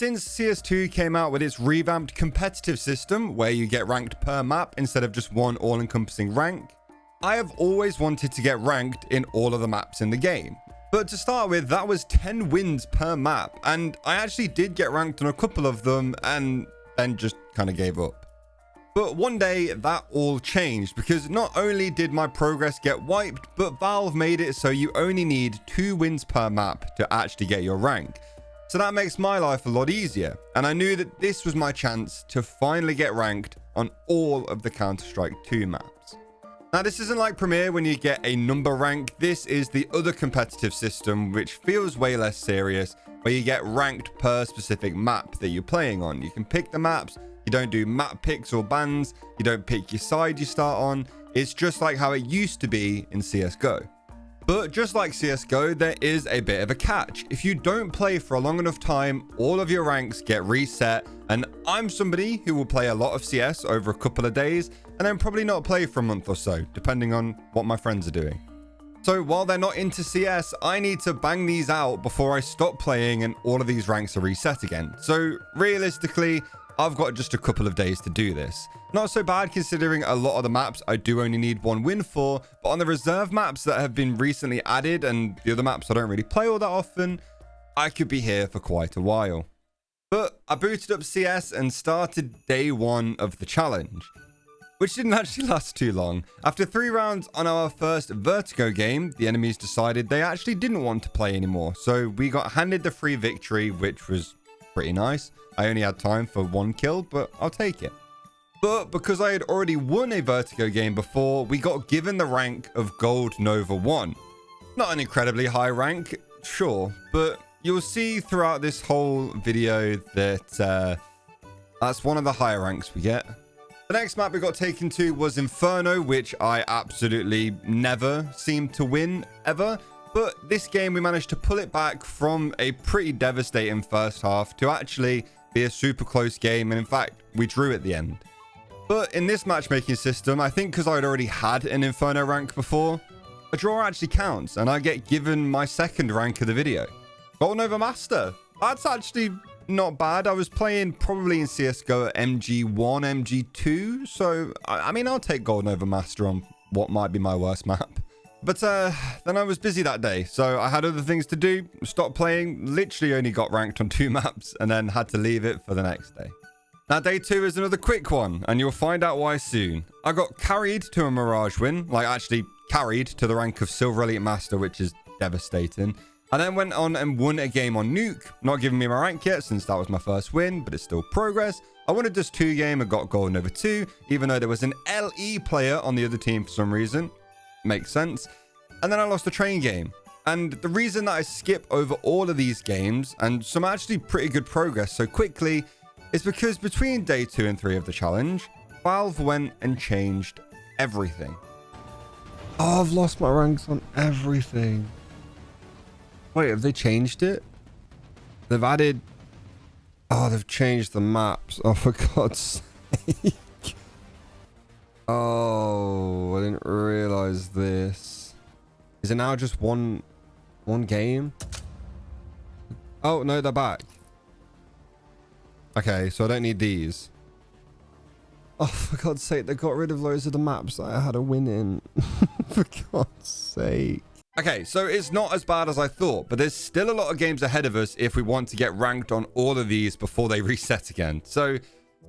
since CS2 came out with its revamped competitive system where you get ranked per map instead of just one all-encompassing rank, I have always wanted to get ranked in all of the maps in the game. But to start with, that was 10 wins per map, and I actually did get ranked on a couple of them and then just kind of gave up. But one day that all changed because not only did my progress get wiped, but Valve made it so you only need 2 wins per map to actually get your rank. So that makes my life a lot easier, and I knew that this was my chance to finally get ranked on all of the Counter-Strike 2 maps. Now this isn't like Premier when you get a number rank. This is the other competitive system which feels way less serious, where you get ranked per specific map that you're playing on. You can pick the maps, you don't do map picks or bans, you don't pick your side you start on. It's just like how it used to be in CSGO. But just like CSGO, there is a bit of a catch. If you don't play for a long enough time, all of your ranks get reset, and I'm somebody who will play a lot of CS over a couple of days and then probably not play for a month or so, depending on what my friends are doing. So while they're not into CS, I need to bang these out before I stop playing and all of these ranks are reset again. So realistically, I've got just a couple of days to do this. Not so bad considering a lot of the maps I do only need 1 win for, but on the reserve maps that have been recently added and the other maps I don't really play all that often, I could be here for quite a while. But I booted up CS and started day 1 of the challenge, which didn't actually last too long. After 3 rounds on our first Vertigo game, the enemies decided they actually didn't want to play anymore, so we got handed the free victory, which was pretty nice. I only had time for 1 kill, but I'll take it. But because I had already won a Vertigo game before, we got given the rank of Gold Nova 1. Not an incredibly high rank, sure, but you'll see throughout this whole video that that's one of the higher ranks we get. The next map we got taken to was Inferno, which I absolutely never seemed to win, ever. But this game we managed to pull it back from a pretty devastating first half to actually be a super close game, and in fact, we drew at the end. But in this matchmaking system, I think because I'd already had an Inferno rank before, a draw actually counts, and I get given my second rank of the video. Gold Nova Master. That's actually not bad. I was playing probably in CSGO at MG1, MG2, so I mean, I'll take Gold Nova Master on what might be my worst map. But then I was busy that day, so I had other things to do, stopped playing, literally only got ranked on 2 maps, and then had to leave it for the next day. Now, day 2 is another quick one, and you'll find out why soon. I got carried to a Mirage win, like actually carried to the rank of Silver Elite Master, which is devastating. I then went on and won a game on Nuke, not giving me my rank yet since that was my first win, but it's still progress. I won a Dust 2 game and got Gold Nova 2, even though there was an LE player on the other team for some reason. Makes sense. And then I lost the train game. And the reason that I skip over all of these games and some actually pretty good progress so quickly is because between day 2 and 3 of the challenge, Valve went and changed everything. Oh, I've lost my ranks on everything. Wait, have they changed it? They've added... Oh, they've changed the maps. Oh, for God's sake. Oh, I didn't realize this. Is it now just one game? Oh, no, they're back. Okay, so I don't need these. Oh, for God's sake, they got rid of loads of the maps that I had a win in. For God's sake. Okay, so it's not as bad as I thought, but there's still a lot of games ahead of us if we want to get ranked on all of these before they reset again. So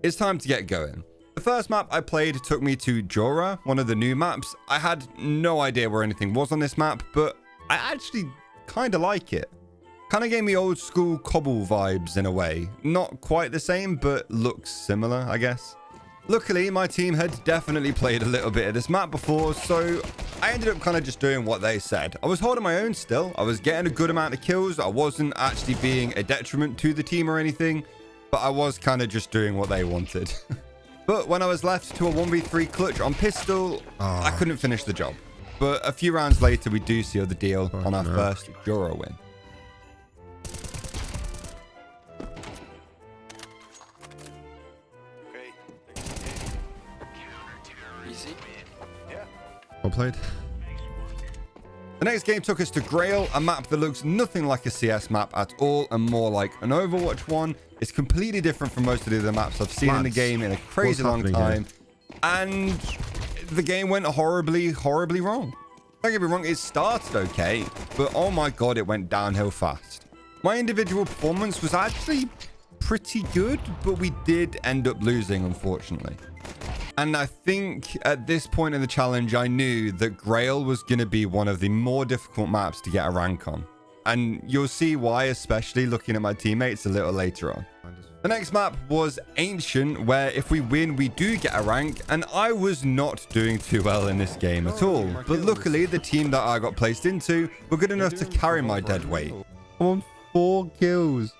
it's time to get going. The first map I played took me to Jora, one of the new maps. I had no idea where anything was on this map, but I actually kind of like it. Kind of gave me old school Cobble vibes in a way. Not quite the same, but looks similar, I guess. Luckily, my team had definitely played a little bit of this map before, so I ended up kind of just doing what they said. I was holding my own still. I was getting a good amount of kills. I wasn't actually being a detriment to the team or anything, but I was kind of just doing what they wanted. But when I was left to a 1v3 clutch on pistol, I couldn't finish the job. But a few rounds later, we do seal the deal on our first Jora win. Easy. Yeah. Well played. The next game took us to Grail, a map that looks nothing like a CS map at all and more like an Overwatch one. It's completely different from most of the other maps I've seen in the game in a crazy long time. And the game went horribly, horribly wrong. Don't get me wrong, it started okay, but oh my god, it went downhill fast. My individual performance was actually pretty good, but we did end up losing, unfortunately. And I think at this point in the challenge, I knew that Grail was going to be one of the more difficult maps to get a rank on. And you'll see why, especially looking at my teammates a little later on. The next map was Ancient, where if we win, we do get a rank. And I was not doing too well in this game at all. But luckily, the team that I got placed into were good enough to carry my dead weight. I'm on 4 kills.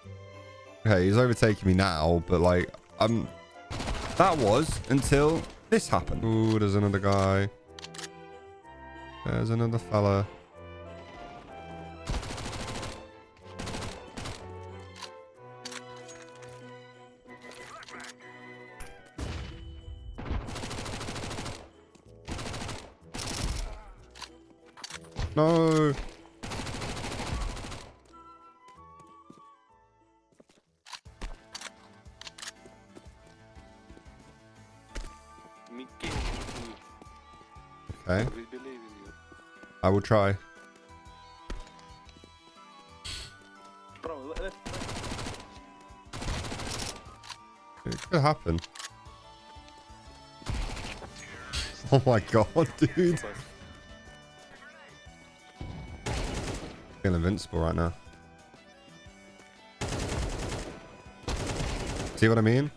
Okay, he's overtaking me now, but like, that was until this happened. Ooh, there's another guy. There's another fella. No. Mikey. Okay. We believe in you. I will try. Bro, let's... It could happen. Oh my god, dude. I feel invincible right now. See what I mean?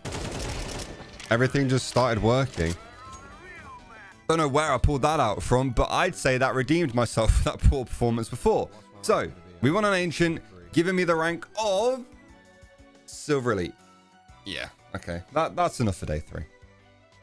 Everything just started working. Don't know where I pulled that out from, but I'd say that redeemed myself for that poor performance before. So, we won an Ancient, giving me the rank of Silver Elite. Yeah, okay. That's enough for day 3.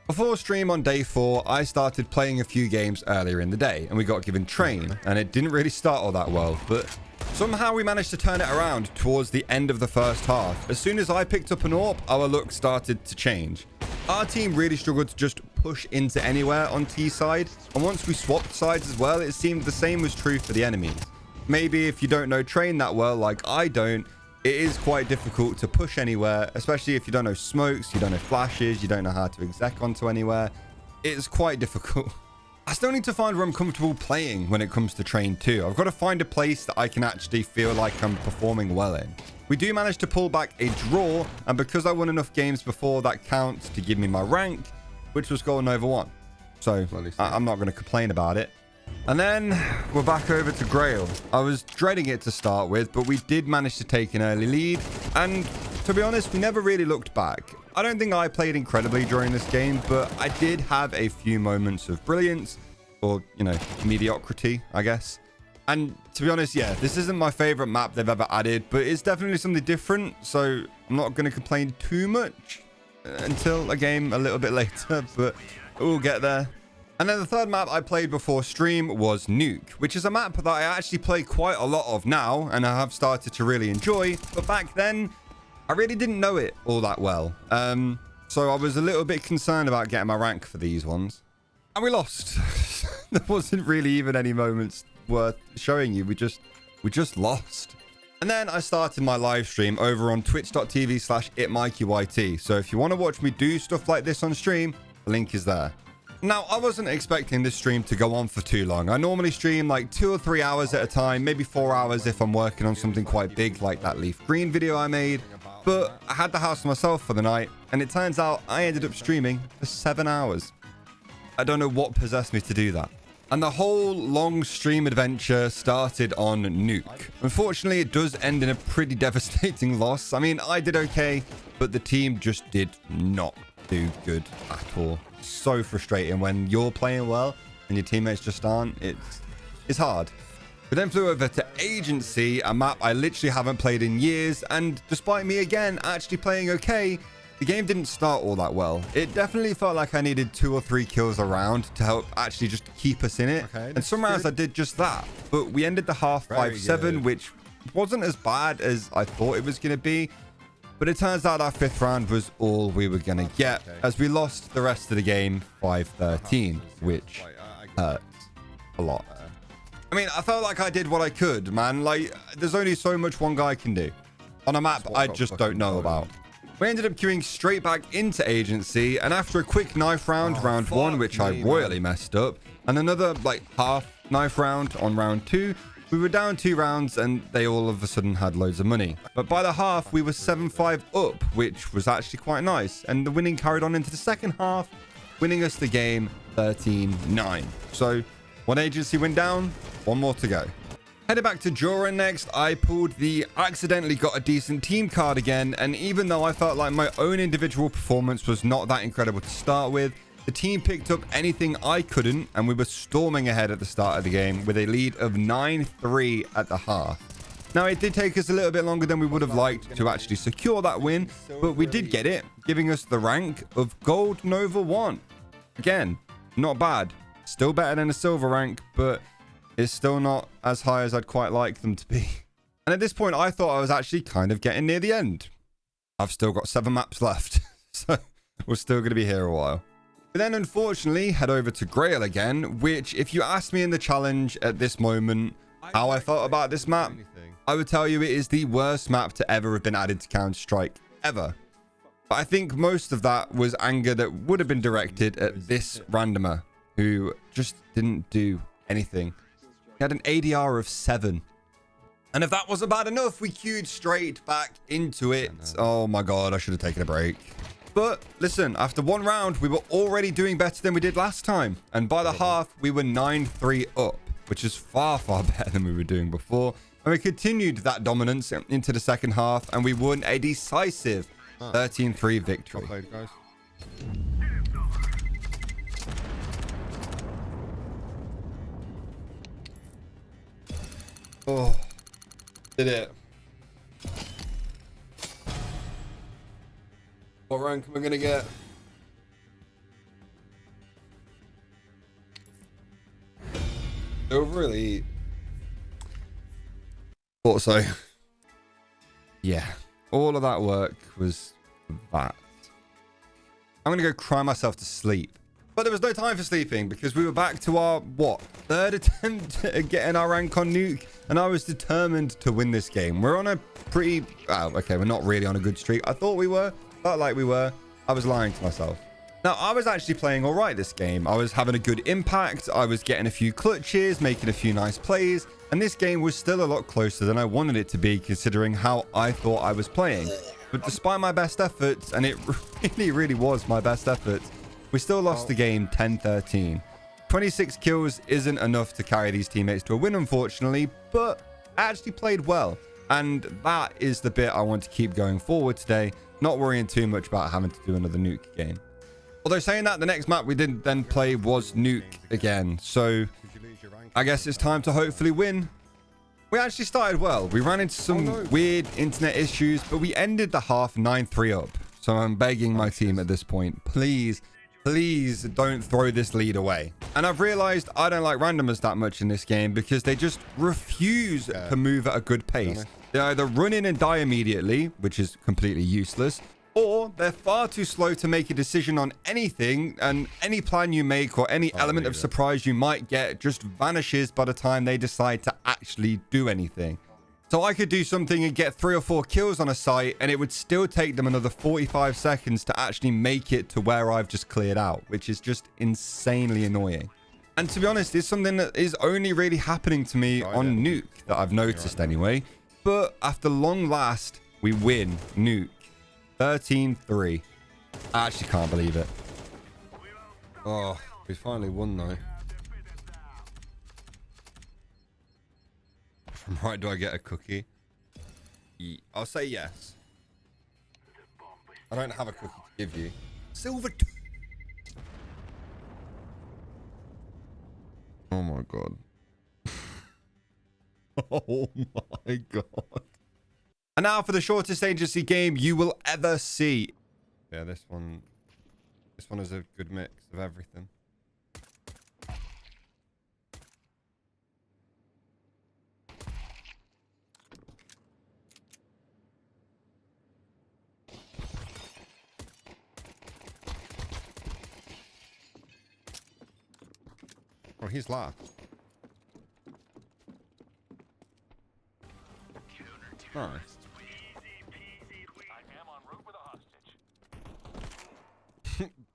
Before stream on day 4, I started playing a few games earlier in the day, and we got given Train, and it didn't really start all that well, but somehow we managed to turn it around towards the end of the first half. As soon as I picked up an AWP, our look started to change. Our team really struggled to just push into anywhere on T side, and once we swapped sides as well, it seemed the same was true for the enemies. Maybe if you don't know Train that well, like I don't, it is quite difficult to push anywhere, especially if you don't know smokes, you don't know flashes, you don't know how to exec onto anywhere. It's quite difficult. I still need to find where I'm comfortable playing when it comes to Train 2. I've got to find a place that I can actually feel like I'm performing well in. We do manage to pull back a draw, and because I won enough games before, that counts to give me my rank, which was Golden Over 1. So I'm not going to complain about it. And then we're back over to Grail. I was dreading it to start with, but we did manage to take an early lead. And to be honest, we never really looked back. I don't think I played incredibly during this game, but I did have a few moments of brilliance, or, you know, mediocrity, I guess. And to be honest, yeah, this isn't my favorite map they've ever added, but it's definitely something different. So I'm not going to complain too much until a game a little bit later, but we'll get there. And then the third map I played before stream was Nuke, which is a map that I actually play quite a lot of now, and I have started to really enjoy. But back then, I really didn't know it all that well. So I was a little bit concerned about getting my rank for these ones. And we lost. There wasn't really even any moments worth showing you. We just lost. And then I started my live stream over on twitch.tv/itmikeyyt. So if you want to watch me do stuff like this on stream, the link is there. Now, I wasn't expecting this stream to go on for too long. I normally stream like 2 or 3 hours at a time, maybe 4 hours if I'm working on something quite big like that leaf green video I made. But I had the house to myself for the night, and it turns out I ended up streaming for 7 hours. I don't know what possessed me to do that. And the whole long stream adventure started on Nuke. Unfortunately, it does end in a pretty devastating loss. I mean, I did okay, but the team just did not do good at all. So frustrating when you're playing well and your teammates just aren't. It's hard. We then flew over to Agency, a map I literally haven't played in years, and despite me again actually playing okay, the game didn't start all that well. It definitely felt like I needed 2 or 3 kills a round to help actually just keep us in it. Okay, and some rounds I did just that, but we ended the half 5-7, which wasn't as bad as I thought it was going to be. But it turns out our 5th round was all we were going to get, as we lost the rest of the game 5-13, which hurts a lot. I mean, I felt like I did what I could, man. Like, there's only so much one guy can do on a map I just don't know about. We ended up queuing straight back into agency, and after a quick knife round, round 1, which I royally messed up, and another like half knife round on round 2, we were down 2 rounds and they all of a sudden had loads of money. But by the half, we were 7-5 up, which was actually quite nice. And the winning carried on into the second half, winning us the game 13-9. So one agency went down, one more to go. Headed back to Jura next, I accidentally got a decent team card again, and even though I felt like my own individual performance was not that incredible to start with, the team picked up anything I couldn't, and we were storming ahead at the start of the game with a lead of 9-3 at the half. Now, it did take us a little bit longer than we would have liked to actually secure that win, but we did get it, giving us the rank of Gold Nova 1. Again, not bad. Still better than a silver rank, but it's still not as high as I'd quite like them to be. And at this point, I thought I was actually kind of getting near the end. I've still got 7 maps left, so we're still going to be here a while. We then unfortunately head over to Grail again, which if you asked me in the challenge at this moment how I felt about this map, I would tell you it is the worst map to ever have been added to Counter-Strike, ever. But I think most of that was anger that would have been directed at this randomer, who just didn't do anything. He had an ADR of 7. And if that wasn't bad enough, we queued straight back into it. Oh my god, I should have taken a break. But listen, after 1 round, we were already doing better than we did last time. And by the half, we were 9-3 up, which is far, far better than we were doing before. And we continued that dominance into the second half, and we won a decisive 13-3 victory. Well played, guys. Oh, did it. What rank am I gonna get? Silver Elite. Thought so. Yeah. All of that work was that. I'm gonna go cry myself to sleep. But there was no time for sleeping because we were back to our, what, 3rd attempt at getting our rank on Nuke. And I was determined to win this game. We're on a pretty, okay, we're not really on a good streak. I thought we were, felt like we were. I was lying to myself. Now, I was actually playing all right this game. I was having a good impact. I was getting a few clutches, making a few nice plays. And this game was still a lot closer than I wanted it to be, considering how I thought I was playing. But despite my best efforts, and it really, really was my best efforts, we still lost the game 10-13. 26 kills isn't enough to carry these teammates to a win, unfortunately, but I actually played well. And that is the bit I want to keep going forward today, not worrying too much about having to do another Nuke game. Although saying that, the next map we didn't then play was Nuke again. So I guess it's time to hopefully win. We actually started well. We ran into some weird internet issues, but we ended the half 9-3 up. So I'm begging my team at this point, please don't throw this lead away. And I've realized I don't like randomers that much in this game because they just refuse to move at a good pace. They either run in and die immediately, which is completely useless, or they're far too slow to make a decision on anything, and any plan you make or any element of surprise you might get just vanishes by the time they decide to actually do anything. So I could do something and get 3 or 4 kills on a site, and it would still take them another 45 seconds to actually make it to where I've just cleared out, which is just insanely annoying. And to be honest, it's something that is only really happening to me on Nuke that I've noticed anyway. But after long last, we win Nuke 13-3. I actually can't believe it. Oh, we finally won though. Right, do I get a cookie? I'll say yes. I don't have a cookie to give you. Silver. Oh my god. Oh my god. And now for the shortest agency game you will ever see. Yeah, this one is a good mix of everything. Oh, he's last. Nice.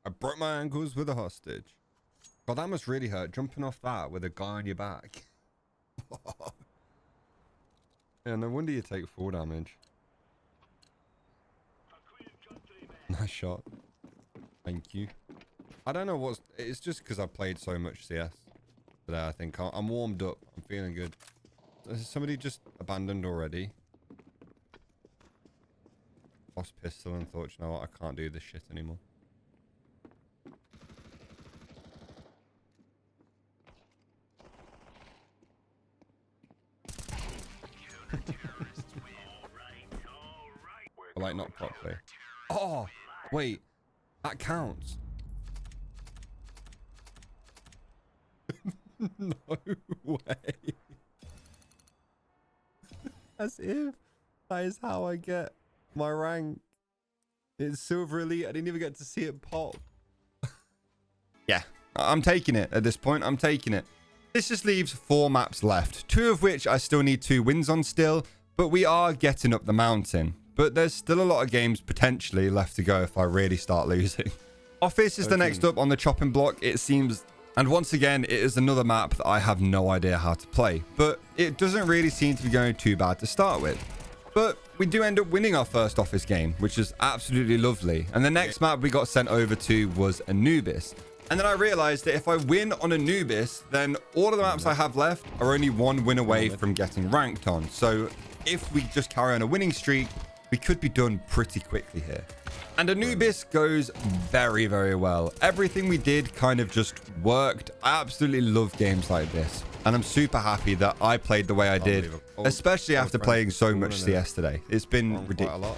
I broke my ankles with a hostage. God, that must really hurt, jumping off that with a guy on your back. Yeah, no wonder you take full damage. Nice shot. Thank you. I don't know what's... It's just because I played so much CS today, I think. I'm warmed up. I'm feeling good. Has somebody just abandoned already? Lost pistol and thought, you know what, I can't do this shit anymore. Or like not properly. Oh, wait. That counts. No way. As if that is how I get my rank. It's silver elite. I didn't even get to see it pop. Yeah, I'm taking it at this point. I'm taking it. This just leaves 4 maps left, 2 of which I still need 2 wins on still, but we are getting up the mountain. But there's still a lot of games potentially left to go if I really start losing. Office is the next up on the chopping block, it seems. And once again, it is another map that I have no idea how to play. But it doesn't really seem to be going too bad to start with. But we do end up winning our first Office game, which is absolutely lovely. And the next map we got sent over to was Anubis. And then I realized that if I win on Anubis, then all of the maps I have left are only 1 win away from getting ranked on. So if we just carry on a winning streak, we could be done pretty quickly here. And Anubis goes very, very well. Everything we did kind of just worked. I absolutely love games like this. And I'm super happy that I played the way I did, especially after playing so much CS today. It's been ridiculous.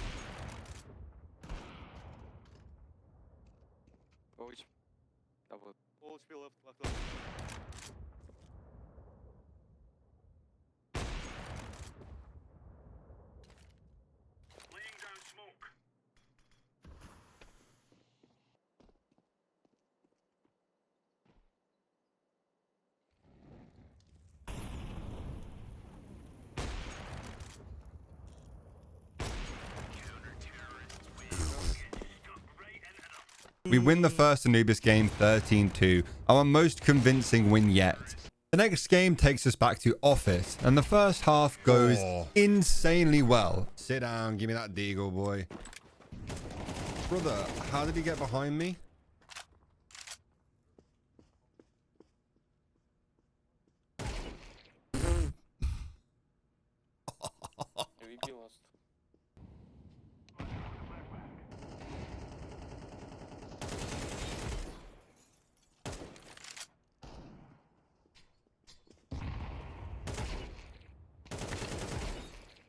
We win the first Anubis game 13-2, our most convincing win yet. The next game takes us back to Office, and the first half goes insanely well. Sit down, give me that deagle, boy. Brother, how did he get behind me?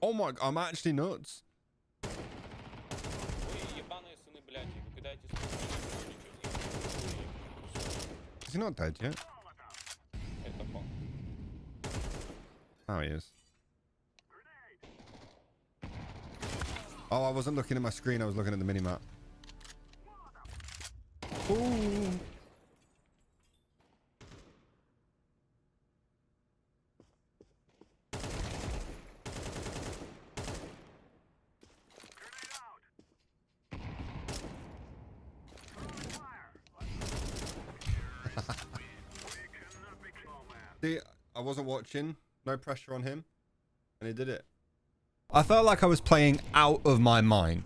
Oh my, I'm actually nuts. Is he not dead yet? Oh, he is. Oh, I wasn't looking at my screen. I was looking at the minimap. Ooh. See, I wasn't watching. No pressure on him. And he did it. I felt like I was playing out of my mind.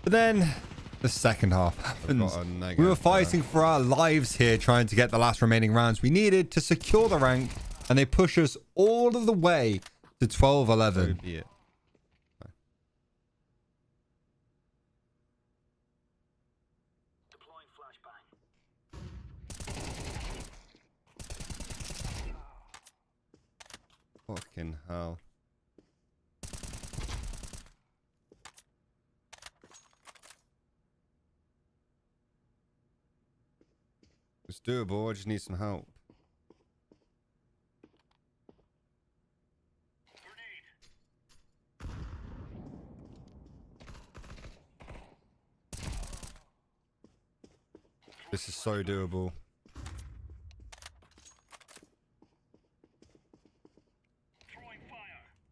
But then the second half happens. We were fighting for our lives here, trying to get the last remaining rounds we needed to secure the rank. And they push us all of the way to 12-11. So be it. Fucking hell. It's doable, I just need some help. This is so doable.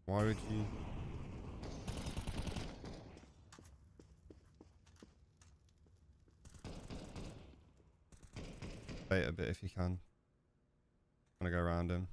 Why would you? Bait a bit if you can. Want to go around him.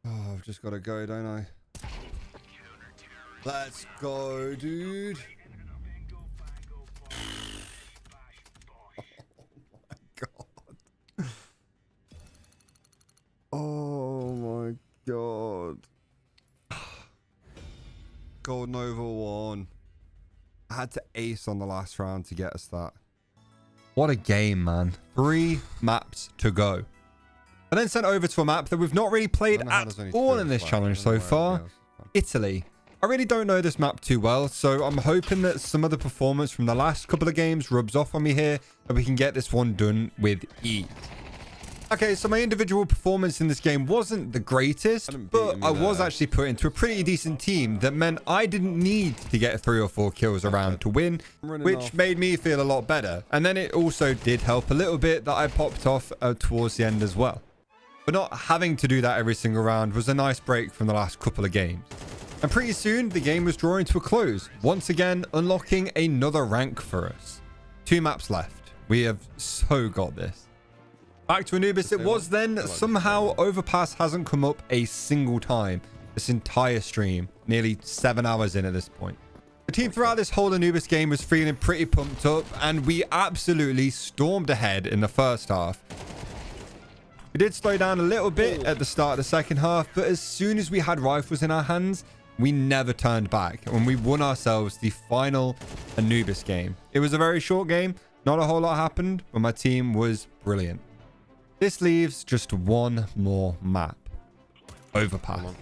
Oh, I've just got to go, don't I? Let's go, dude. Oh my god. Gold Nova 1. I had to ace on the last round to get us that. What a game, man. 3 maps to go. I then sent over to a map that we've not really played at all in this challenge so far. Italy. I really don't know this map too well, so I'm hoping that some of the performance from the last couple of games rubs off on me here and we can get this one done with ease. Okay, so my individual performance in this game wasn't the greatest, but I was actually put into a pretty decent team that meant I didn't need to get 3 or 4 kills around to win, which made me feel a lot better. And then it also did help a little bit that I popped off towards the end as well. But not having to do that every single round was a nice break from the last couple of games. And pretty soon, the game was drawing to a close, once again unlocking another rank for us. 2 maps left. We have so got this. Back to Anubis it was then. Somehow Overpass hasn't come up a single time this entire stream, nearly 7 hours in at this point. The team throughout this whole Anubis game was feeling pretty pumped up, and we absolutely stormed ahead in the first half. We did slow down a little bit at the start of the second half, but as soon as we had rifles in our hands, we never turned back, and we won ourselves the final Anubis game. It was a very short game, not a whole lot happened, but my team was brilliant. This leaves just one more map. Overpass.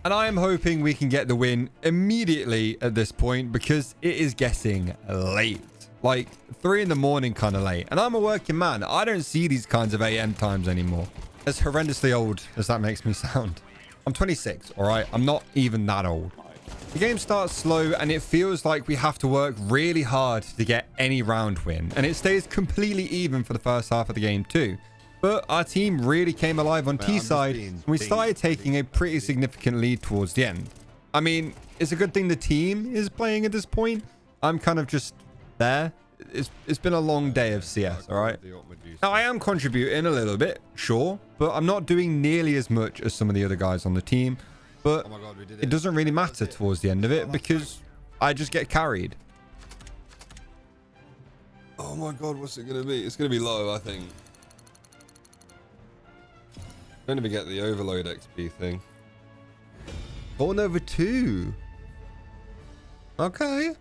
And I am hoping we can get the win immediately at this point because it is getting late. Like 3 in the morning kind of late. And I'm a working man. I don't see these kinds of AM times anymore. As horrendously old as that makes me sound. I'm 26, all right? I'm not even that old. The game starts slow and it feels like we have to work really hard to get any round win. And it stays completely even for the first half of the game too. But our team really came alive on T-side, and we started taking a pretty significant lead towards the end. I mean, it's a good thing the team is playing at this point. I'm kind of just there. It's been a long day of CS, all right? Now, I am contributing a little bit, sure, but I'm not doing nearly as much as some of the other guys on the team. But it doesn't really matter towards the end of it because I just get carried. Oh my god, what's it going to be? It's going to be low, I think. Don't even get the overload XP thing. Born over 2. Okay.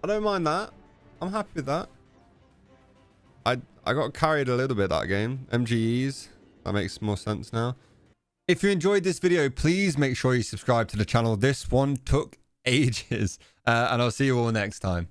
I don't mind that. I'm happy with that. I got carried a little bit that game. MGEs. That makes more sense now. If you enjoyed this video, please make sure you subscribe to the channel. This one took ages. And I'll see you all next time.